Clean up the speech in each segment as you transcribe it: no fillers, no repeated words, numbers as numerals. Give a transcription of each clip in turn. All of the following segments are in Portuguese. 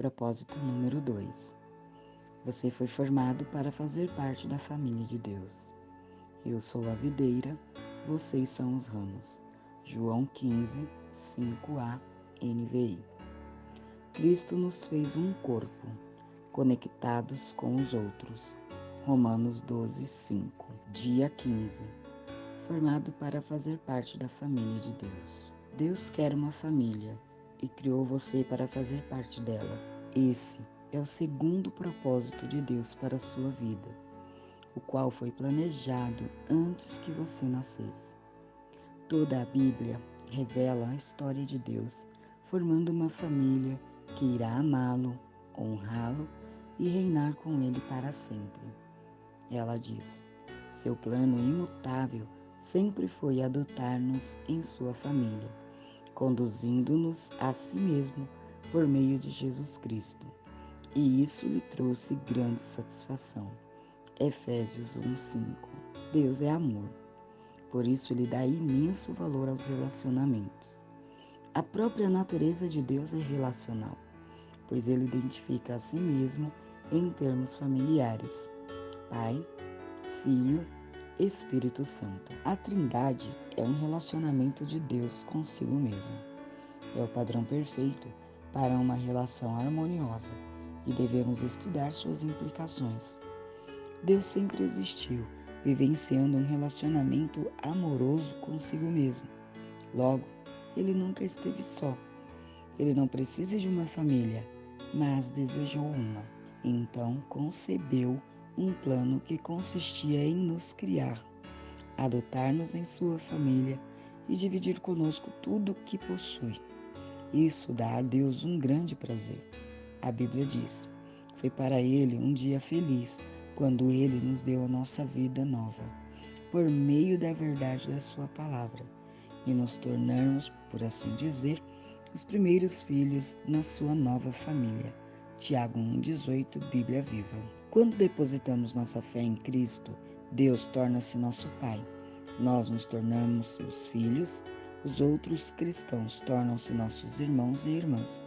Propósito número 2. Você foi formado para fazer parte da família de Deus. Eu sou a videira, vocês são os ramos. João 15, 5a, NVI. Cristo nos fez um corpo, conectados com os outros. Romanos 12, 5. Dia 15. Formado para fazer parte da família de Deus. Deus quer uma família e criou você para fazer parte dela. Esse é o segundo propósito de Deus para a sua vida, o qual foi planejado antes que você nascesse. Toda a Bíblia revela a história de Deus formando uma família que irá amá-lo, honrá-lo e reinar com ele para sempre. Ela diz: seu plano imutável sempre foi adotar-nos em sua família, conduzindo-nos a si mesmo por meio de Jesus Cristo. E isso lhe trouxe grande satisfação. Efésios 1:5. Deus é amor. Por isso ele dá imenso valor aos relacionamentos. A própria natureza de Deus é relacional, pois ele identifica a si mesmo em termos familiares: Pai, Filho, Espírito Santo. A Trindade é um relacionamento de Deus consigo mesmo. É o padrão perfeito para uma relação harmoniosa e devemos estudar suas implicações. Deus sempre existiu, vivenciando um relacionamento amoroso consigo mesmo. Logo, ele nunca esteve só. Ele não precisa de uma família, mas desejou uma. Então, concebeu um plano que consistia em nos criar, adotar-nos em sua família e dividir conosco tudo o que possui. Isso dá a Deus um grande prazer. A Bíblia diz: foi para Ele um dia feliz quando Ele nos deu a nossa vida nova, por meio da verdade da sua palavra, e nos tornarmos, por assim dizer, os primeiros filhos na sua nova família. Tiago 1,18, Bíblia Viva. Quando depositamos nossa fé em Cristo, Deus torna-se nosso Pai. Nós nos tornamos seus filhos, os outros cristãos tornam-se nossos irmãos e irmãs,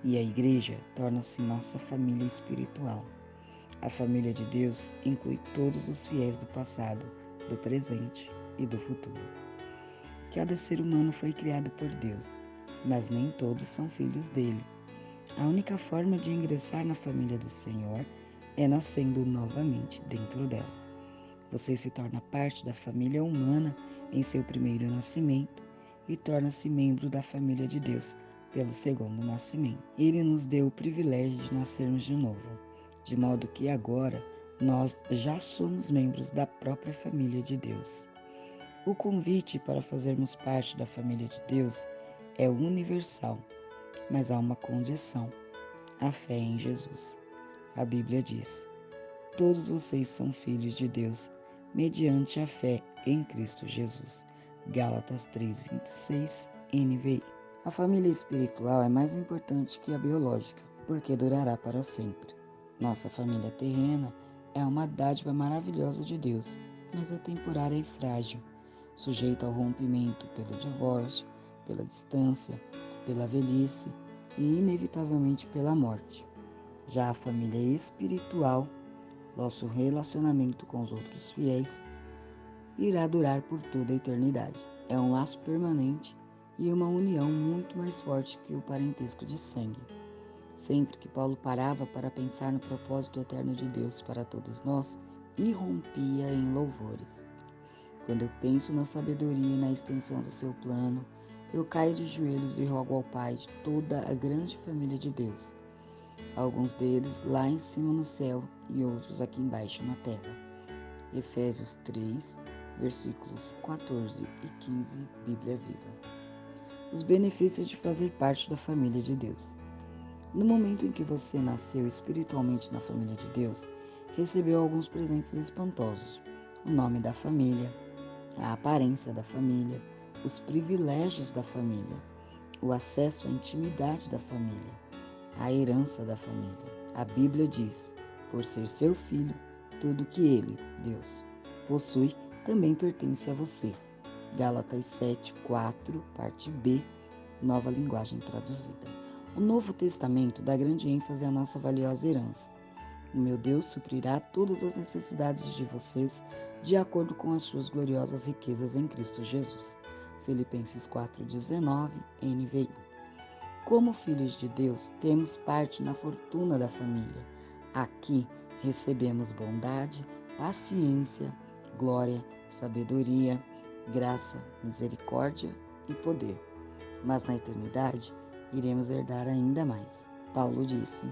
e a igreja torna-se nossa família espiritual. A família de Deus inclui todos os fiéis do passado, do presente e do futuro. Cada ser humano foi criado por Deus, mas nem todos são filhos dele. A única forma de ingressar na família do Senhor é nascendo novamente dentro dela. Você se torna parte da família humana em seu primeiro nascimento e torna-se membro da família de Deus pelo segundo nascimento. Ele nos deu o privilégio de nascermos de novo, de modo que agora nós já somos membros da própria família de Deus. O convite para fazermos parte da família de Deus é universal, mas há uma condição: a fé em Jesus. A Bíblia diz: todos vocês são filhos de Deus mediante a fé em Cristo Jesus. Gálatas 3:26, NVI. A família espiritual é mais importante que a biológica, porque durará para sempre. Nossa família terrena é uma dádiva maravilhosa de Deus, mas é temporária e frágil, sujeita ao rompimento pelo divórcio, pela distância, pela velhice e, inevitavelmente, pela morte. Já a família espiritual, nosso relacionamento com os outros fiéis, irá durar por toda a eternidade. É um laço permanente e uma união muito mais forte que o parentesco de sangue. Sempre que Paulo parava para pensar no propósito eterno de Deus para todos nós, irrompia em louvores. Quando eu penso na sabedoria e na extensão do seu plano, eu caio de joelhos e rogo ao Pai de toda a grande família de Deus. Alguns deles lá em cima no céu e outros aqui embaixo na terra. Efésios 3, versículos 14 e 15, Bíblia Viva. Os benefícios de fazer parte da família de Deus. No momento em que você nasceu espiritualmente na família de Deus, recebeu alguns presentes espantosos: o nome da família, a aparência da família, os privilégios da família, o acesso à intimidade da família, a herança da família. A Bíblia diz: por ser seu filho, tudo que ele, Deus, possui também pertence a você. Gálatas 7:4, parte B, Nova Linguagem Traduzida. O Novo Testamento dá grande ênfase à nossa valiosa herança. O meu Deus suprirá todas as necessidades de vocês de acordo com as suas gloriosas riquezas em Cristo Jesus. Filipenses 4,19, NVI. Como filhos de Deus, temos parte na fortuna da família. Aqui recebemos bondade, paciência, glória, sabedoria, graça, misericórdia e poder. Mas na eternidade, iremos herdar ainda mais. Paulo disse: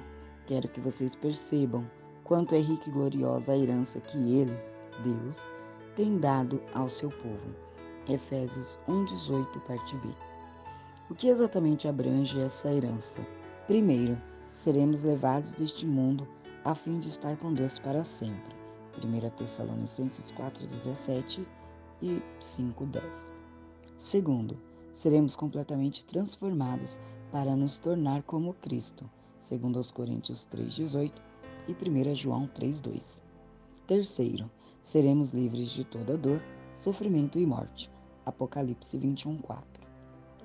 quero que vocês percebam quanto é rica e gloriosa a herança que Ele, Deus, tem dado ao seu povo. Efésios 1,18, parte B. O que exatamente abrange essa herança? Primeiro, seremos levados deste mundo a fim de estar com Deus para sempre. 1 Tessalonicenses 4,17 e 5,10. Segundo, seremos completamente transformados para nos tornar como Cristo, segundo aos Coríntios 3,18 e 1 João 3,2. Terceiro, seremos livres de toda dor, sofrimento e morte, Apocalipse 21,4.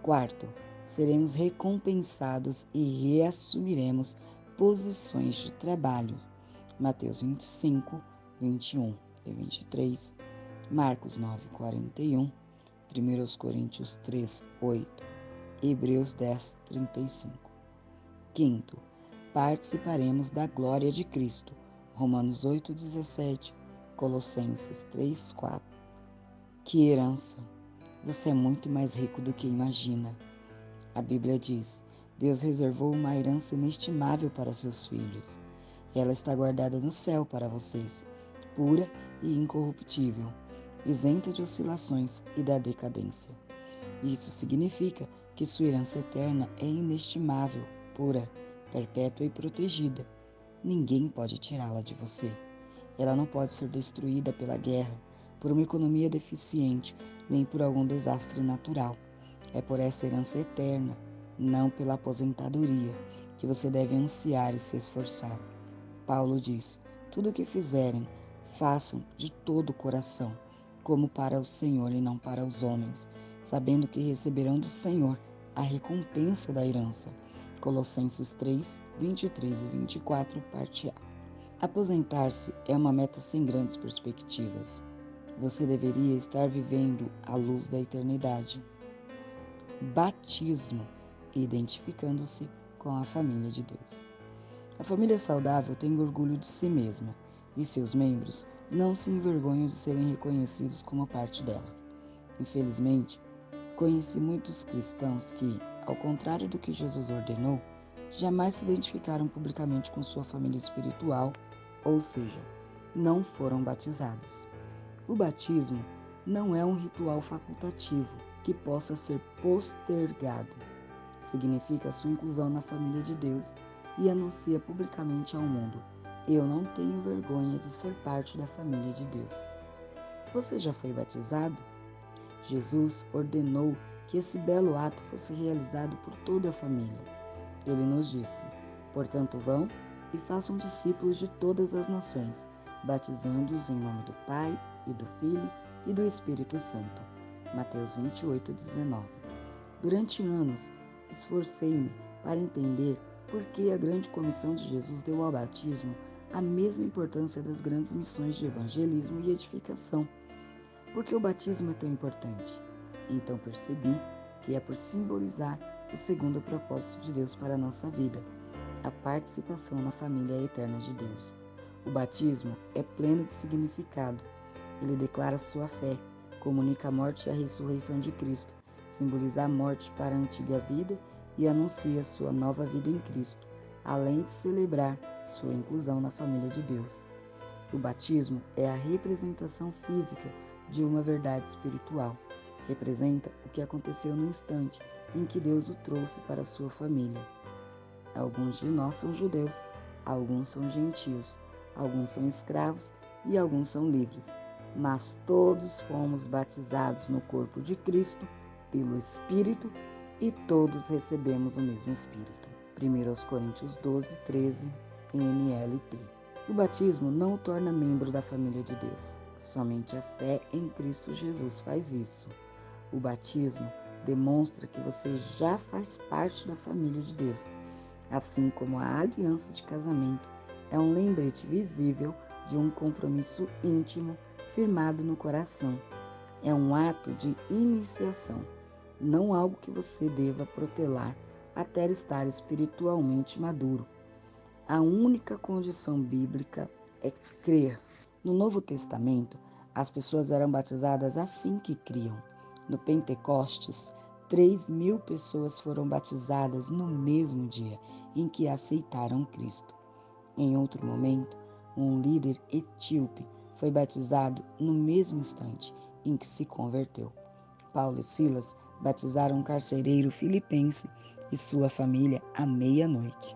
Quarto, seremos recompensados e reassumiremos posições de trabalho, Mateus 25, 21 e 23, Marcos 9, 41, 1 Coríntios 3, 8, Hebreus 10, 35. Quinto, participaremos da glória de Cristo, Romanos 8, 17, Colossenses 3, 4. Que herança! Você é muito mais rico do que imagina. A Bíblia diz: Deus reservou uma herança inestimável para seus filhos. Ela está guardada no céu para vocês, pura e incorruptível, isenta de oscilações e da decadência. Isso significa que sua herança eterna é inestimável, pura, perpétua e protegida. Ninguém pode tirá-la de você. Ela não pode ser destruída pela guerra, por uma economia deficiente, nem por algum desastre natural. É por essa herança eterna, não pela aposentadoria, que você deve ansiar e se esforçar. Paulo diz: tudo o que fizerem, façam de todo o coração, como para o Senhor e não para os homens, sabendo que receberão do Senhor a recompensa da herança. Colossenses 3, 23 e 24, parte A. Aposentar-se é uma meta sem grandes perspectivas. Você deveria estar vivendo à luz da eternidade. Batismo, identificando-se com a família de Deus. A família saudável tem orgulho de si mesma e seus membros não se envergonham de serem reconhecidos como parte dela. Infelizmente, conheci muitos cristãos que, ao contrário do que Jesus ordenou, jamais se identificaram publicamente com sua família espiritual, ou seja, não foram batizados. O batismo não é um ritual facultativo que possa ser postergado. Significa sua inclusão na família de Deus e anuncia publicamente ao mundo: eu não tenho vergonha de ser parte da família de Deus. Você já foi batizado? Jesus ordenou que esse belo ato fosse realizado por toda a família. Ele nos disse: portanto, vão e façam discípulos de todas as nações, batizando-os em nome do Pai e do Filho e do Espírito Santo. Mateus 28, 19. Durante anos, esforcei-me para entender por que a grande comissão de Jesus deu ao batismo a mesma importância das grandes missões de evangelismo e edificação. Por que o batismo é tão importante? Então percebi que é por simbolizar o segundo propósito de Deus para a nossa vida, a participação na família eterna de Deus. O batismo é pleno de significado. Ele declara sua fé, comunica a morte e a ressurreição de Cristo, simboliza a morte para a antiga vida e anuncia sua nova vida em Cristo, além de celebrar sua inclusão na família de Deus. O batismo é a representação física de uma verdade espiritual. Representa o que aconteceu no instante em que Deus o trouxe para a sua família. Alguns de nós são judeus, alguns são gentios, alguns são escravos e alguns são livres, mas todos fomos batizados no corpo de Cristo pelo Espírito e todos recebemos o mesmo Espírito. 1 Coríntios 12, 13, NLT. O batismo não o torna membro da família de Deus. Somente a fé em Cristo Jesus faz isso. O batismo demonstra que você já faz parte da família de Deus assim como a aliança de casamento é um lembrete visível de um compromisso íntimo firmado no coração. É um ato de iniciação, não algo que você deva protelar até estar espiritualmente maduro. A única condição bíblica é crer. No Novo Testamento, as pessoas eram batizadas assim que criam. No Pentecostes, 3.000 pessoas foram batizadas no mesmo dia em que aceitaram Cristo. Em outro momento, um líder etíope foi batizado no mesmo instante em que se converteu. Paulo e Silas batizaram um carcereiro filipense e sua família à meia-noite.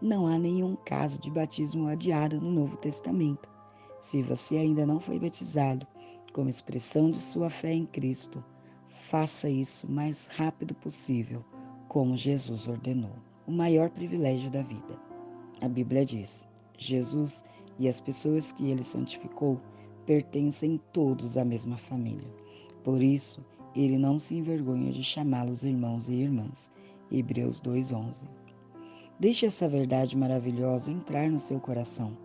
Não há nenhum caso de batismo adiado no Novo Testamento. Se você ainda não foi batizado, como expressão de sua fé em Cristo, faça isso o mais rápido possível, como Jesus ordenou. O maior privilégio da vida. A Bíblia diz: Jesus e as pessoas que ele santificou pertencem todos à mesma família. Por isso, ele não se envergonha de chamá-los irmãos e irmãs. Hebreus 2:11. Deixe essa verdade maravilhosa entrar no seu coração.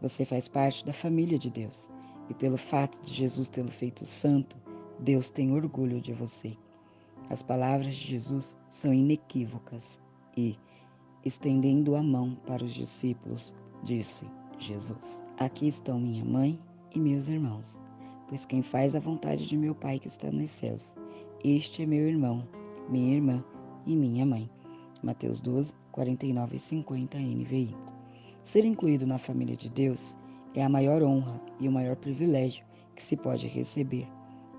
Você faz parte da família de Deus, e pelo fato de Jesus tê-lo feito santo, Deus tem orgulho de você. As palavras de Jesus são inequívocas e, estendendo a mão para os discípulos, disse Jesus: Aqui estão minha mãe e meus irmãos, pois quem faz a vontade de meu Pai que está nos céus, este é meu irmão, minha irmã e minha mãe. Mateus 12, 49 e 50 NVI. Ser incluído na família de Deus é a maior honra e o maior privilégio que se pode receber.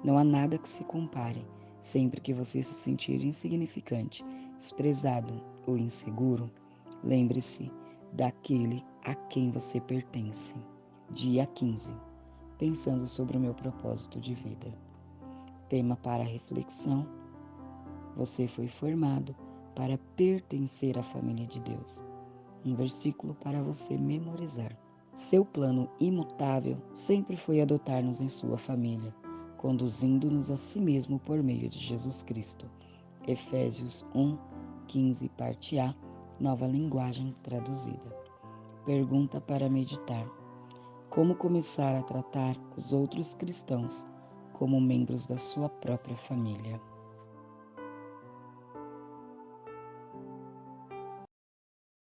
Não há nada que se compare. Sempre que você se sentir insignificante, desprezado ou inseguro, lembre-se daquele a quem você pertence. Dia 15. Pensando sobre o meu propósito de vida. Tema para reflexão: você foi formado para pertencer à família de Deus. Um versículo para você memorizar. Seu plano imutável sempre foi adotar-nos em sua família, conduzindo-nos a si mesmo por meio de Jesus Cristo. Efésios 1, 15, parte A, nova linguagem traduzida. Pergunta para meditar: como começar a tratar os outros cristãos como membros da sua própria família?